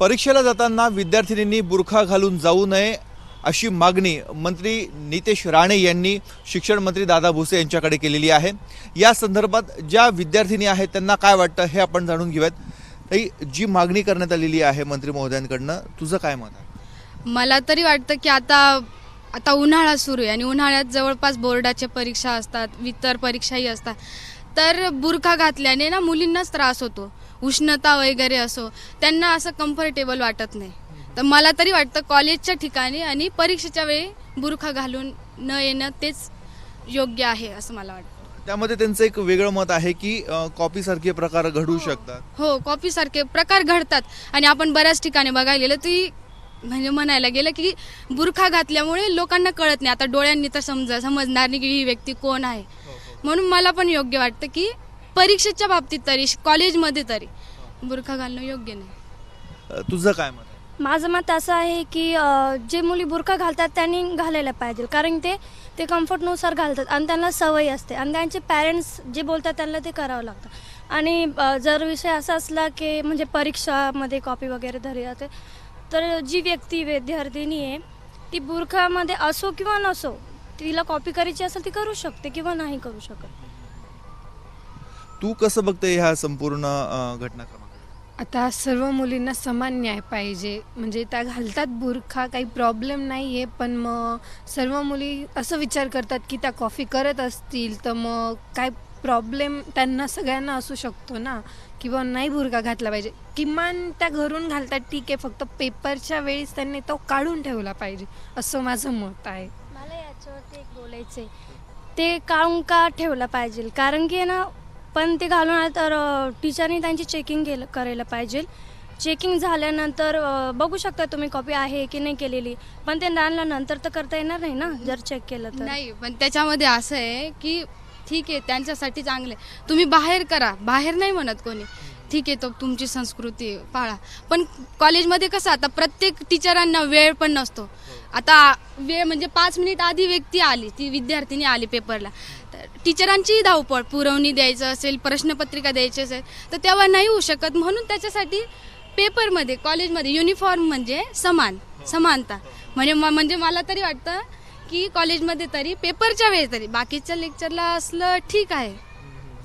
परीक्षेला जाताना विद्यार्थिनींनी बुरखा घालून जाऊ नये अशी मागणी मंत्री नितेश राणे यांनी शिक्षण मंत्री दादा भुसे यांच्याकडे केलेली आहे। या संदर्भात ज्या विद्यार्थिनी आहेत त्यांना काय वाटतं हे आपण जाणून घेऊयात। जी मागणी करण्यात आलेली आहे मंत्री महोदयांकडनं, तुझं काय मत आहे? मला तरी वाटतं की आता उन्हाळा सुरू आहे आणि उन्हाळ्यात जवळपास बोर्डाच्या परीक्षा असतात, इतर परीक्षाही असतात, तर बुरखा घातल्याने ना मुलींनाच त्रास होतो, उष्णता वगैरे असो, त्यांना असं कम्फर्टेबल वाटत नाही। तर मला तरी वाटतं कॉलेजच्या ठिकाणी आणि परीक्षेच्या वेळी बुरखा घालून न येणं तेच योग्य आहे असं मला वाटतं। त्यामध्ये त्यांचं एक वेगळं मत आहे की कॉपी सारखे प्रकार घडू शकतात। हो, कॉपी सारखे प्रकार घडतात आणि आपण बऱ्याच ठिकाणी बघायला गेलं ती म्हणजे म्हणायला गेलं की बुरखा घातल्यामुळे लोकांना कळत नाही, आता डोळ्यांनी तर समजणार नाही की ही व्यक्ती कोण आहे। म्हणून मला पण योग्य वाटतं की परीक्षेच्या बाबतीत तरी कॉलेजमध्ये तरी बुरखा घालणं योग्य नाही। तुझं काय मत आहे? माझं मत असं आहे की जे मुली बुरखा घालतात त्यांनी घालायला पाहिजे, कारण ते कम्फर्टनुसार घालतात आणि त्यांना सवय असते आणि त्यांचे पॅरेंट्स जे बोलतात त्यांना ते करावं लागतं। आणि जर विषय असा असला की म्हणजे परीक्षामध्ये कॉपी वगैरे धरली जाते, तर जी व्यक्ती विद्यार्थिनी आहे ती बुरखामध्ये असो किंवा नसो, तिला कॉपी करायची असेल ती करू शकते किंवा नाही करू शकत। तू कसं बघते ह्या संपूर्ण घटनाक्रम? आता सर्व मुलींना समान न्याय पाहिजे, म्हणजे त्या घालतात बुरखा, काही प्रॉब्लेम नाही आहे, पण मग सर्व मुली असं विचार करतात की त्या कॉफी करत असतील तर मग काय प्रॉब्लेम त्यांना सगळ्यांना असू शकतो ना, किंवा नाही बुरखा घातला पाहिजे। किमान त्या घरून घालतात ठीक आहे, फक्त पेपरच्या वेळेस त्यांनी तो काढून ठेवला पाहिजे असं माझं मत आहे। मला याच्यावरती एक बोलायचं आहे, ते काढून का ठेवला पाहिजे, कारण की ना पण ते घालून आलं तर टीचरनी त्यांची चेकिंग करायला पाहिजे। चेकिंग झाल्यानंतर बघू शकता तुम्ही कॉपी आहे की नाही केलेली, पण ते नंतर तर करता येणार नाही ना जर चेक केलं तर। नाही, पण त्याच्यामध्ये असं आहे की ठीक आहे त्यांच्यासाठी चांगलं आहे, तुम्ही बाहेर करा, बाहेर नाही म्हणत कोणी, ठीक आहे, तो तुमची संस्कृती पाळा, पण कॉलेजमध्ये कसं आता प्रत्येक टीचरांना वेळ पण नसतो। आता वेळ म्हणजे 5 मिनिट आधी व्यक्ती आली, ती विद्यार्थिनी आली पेपरला, तर टीचरांचीही धावपळ, पुरवणी द्यायचं असेल, प्रश्नपत्रिका द्यायची असेल तर तेव्हा नाही होऊ शकत। म्हणून त्याच्यासाठी पेपरमध्ये कॉलेजमध्ये युनिफॉर्म म्हणजे समानता म्हणजे मला तरी वाटतं की कॉलेजमध्ये तरी पेपरच्या वेळी तरी, बाकीच्या लेक्चरला असलं ठीक आहे।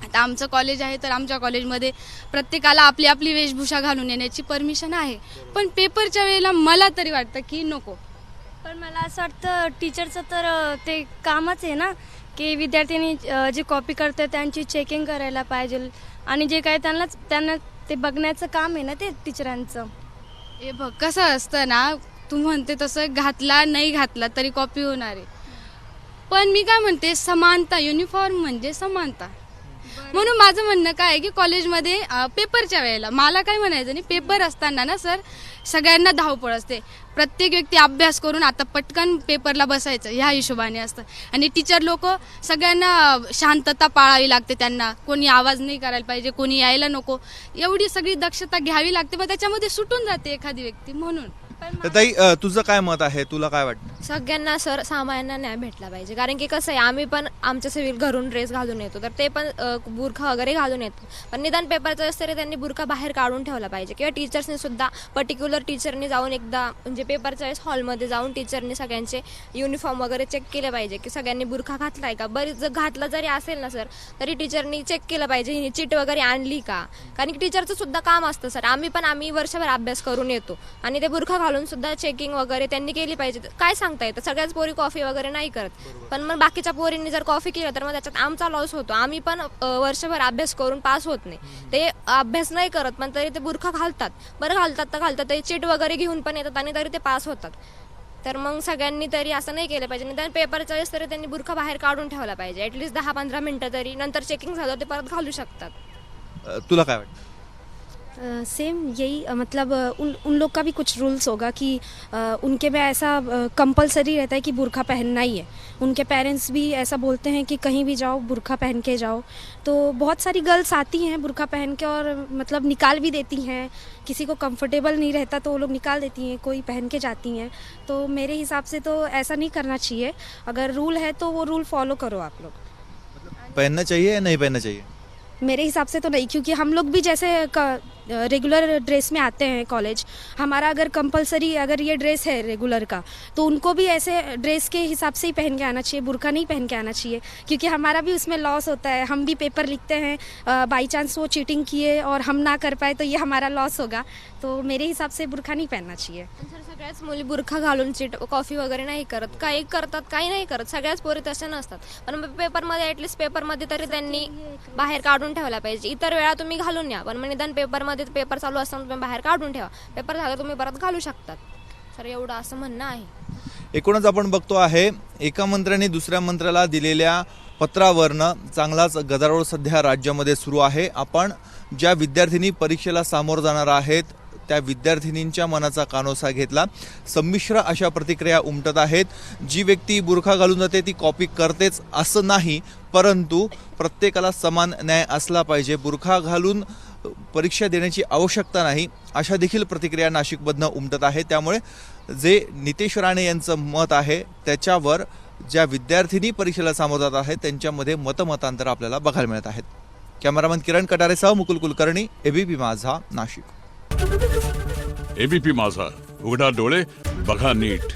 आता आमचं कॉलेज आहे तर आमच्या कॉलेजमध्ये प्रत्येकाला आपली आपली वेशभूषा घालून येण्याची परमिशन आहे, पण पेपरच्या वेळेला मला तरी वाटतं की नको। पण मला असं वाटतं टीचरचं तर ते कामच आहे ना की विद्यार्थ्यांनी जे कॉपी करते त्यांची चेकिंग करायला पाहिजे, आणि जे काय त्यांना ते बघण्याचं काम आहे ना ते टीचरांचं। हे बघ कसं असतं ना, तू म्हणते तसं घातला नाही घातला तरी कॉपी होणार आहे, पण मी काय म्हणते समानता, युनिफॉर्म म्हणजे समानता। म्हणून माझं म्हणणं काय आहे की कॉलेजमध्ये पेपरच्या वेळेला मला काय म्हणायचं नाही, पेपर असताना ना सर सगळ्यांना धावपळ असते, प्रत्येक व्यक्ती अभ्यास करून आता पटकन पेपरला बसायचं ह्या हिशोबाने असतं, आणि टीचर लोक सगळ्यांना शांतता पाळावी लागते, त्यांना कोणी आवाज नाही करायला पाहिजे, कोणी यायला नको, एवढी सगळी दक्षता घ्यावी लागते, मग त्याच्यामध्ये सुटून जाते एखादी व्यक्ती। म्हणून ताई, तुझं काय मत आहे? तुला काय वाटतं? सगळ्यांना सामान्यांना न्याय भेटला पाहिजे, कारण की कसं आहे, आम्ही पण आमच्या सिव्हिल घरून ड्रेस घालून येतो, तर ते पण बुरखा वगैरे घालून येतो, पण निदान पेपरचं वेळेस तरी त्यांनी बुरखा बाहेर काढून ठेवला पाहिजे, किंवा टीचर्सनी सुद्धा पर्टिक्युलर टीचरनी जाऊन एकदा म्हणजे पेपरच्या वेळेस हॉलमध्ये जाऊन टीचरनी सगळ्यांचे युनिफॉर्म वगैरे चेक केले पाहिजे की सगळ्यांनी बुरखा घातलाय का। बरीच जर घातला जरी असेल ना सर, तरी टीचरनी चेक केलं पाहिजे हिने चिट वगैरे आणली का, कारण की टीचरचं सुद्धा काम असतं सर। आम्ही वर्षभर अभ्यास करून येतो आणि ते बुरखा घालून सुद्धा चेकिंग वगैरे त्यांनी केली पाहिजे। काय सांगता येतं, सगळ्याच पोरी कॉफी वगैरे नाही करत, पण मग बाकीच्या पोरींनी जर कॉफी केलं तर मग त्याच्यात आमचा लॉस होतो, आम्ही पण वर्षभर अभ्यास करून पास होत नाही, ते अभ्यास नाही करत पण तरी ते बुरखा घालतात, बरं घालतात ते चिट वगैरे घेऊन पण येतात आणि तरी ते पास होतात। तर मग सगळ्यांनी तरी असं नाही केलं पाहिजे, निदान पेपरच्या वेळेस तरी त्यांनी बुरखा बाहेर काढून ठेवला पाहिजे, ॲटलिस्ट 10-15 मिनिटं तरी, नंतर चेकिंग झालं ते परत घालू शकतात। तुला काय वाटतं? सेम यही मतलब उन लोग का भी कुछ रूल्स होगा कि उनके में ऐसा कंपलसरी रहता है कि बुर्का पहनना ही है। उनके पेरेंट्स भी ऐसा बोलते हैं कि कहीं भी जाओ बुर्का पहन के जाओ, तो बहुत सारी गर्ल्स आती हैं बुर्का पहन के और मतलब निकाल भी देती हैं, किसी को कंफर्टेबल नहीं रहता तो वो लोग निकाल देती हैं, कोई पहन के जाती हैं। तो मेरे हिसाब से तो ऐसा नहीं करना चाहिए, अगर रूल है तो वो रूल फॉलो करो आप लोग। पहनना चाहिए या नहीं पहनना चाहिए? मेरे हिसाब से तो नहीं, क्योंकि हम लोग भी जैसे रेगुलर ड्रेस में आते हैं कॉलेज, हमारा अगर कंपलसरी अगर ये ड्रेस है रेगुलर का, तो उनको भी ऐसे ड्रेस के हिसाब से ही पहन के आना चाहिए, बुर्का नहीं पहन के आना चाहिए, क्योंकि हमारा भी उसमें लॉस होता है। हम भी पेपर लिखते हैं, बाई चांस वो चीटिंग किए और हम ना कर पाए तो ये हमारा लॉस होगा, तो मेरे हिसाब से बुर्का नहीं पहनना चाहिए। पण सर सगळ्याच मुली बुरखा घालून कॉफी वगैरे नाही करत, काही करतात काही नाही करत, सगळ्याच पोरी तशा नसतात. पण पेपरमध्ये ॲटलिस्ट पेपरमध्ये तरी त्यांनी बाहेर काढून ठेवला पाहिजे. इतर वेळा तुम्ही घालून या, पण निदान पेपरमध्ये पेपर चालू असताना तुम्ही बाहेर काढून ठेवा, पेपर झाला तुम्ही परत घालू शकतात. सर एवढं असं म्हणणं आहे. एकूणच आपण बघतो आहे एका मंत्र्याने दुसऱ्या मंत्र्याला दिलेल्या पत्रावरनं चांगलाच गदारोळ सध्या राज्यामध्ये सुरू आहे. आपण ज्या विद्यार्थिनी परीक्षेला सामोरं जाणार आहेत त्या विद्यार्थिनींच्या मनाचा कानोसा घेतला. संमिश्र अशा प्रतिक्रिया उमटत आहेत. जी व्यक्ती बुरखा घालून जाते ती कॉपी करतेच असं नाही, परंतु प्रत्येकाला समान न्याय असला पाहिजे, बुरखा घालून परीक्षा देण्याची आवश्यकता नाही, अशा देखील प्रतिक्रिया नाशिकमधनं उमटत आहे. त्यामुळे जे नितेश राणे यांचं मत आहे त्याच्यावर ज्या विद्यार्थिनी परीक्षेला सामोरं जात आहेत त्यांच्यामध्ये मतमतांतर आपल्याला बघायला मिळत आहेत. कॅमेरामन किरण कटारेसह मुकुल कुलकर्णी, एबीपी माझा, नाशिक. एबीपी माझा, उघडा डोळे बघा नीट.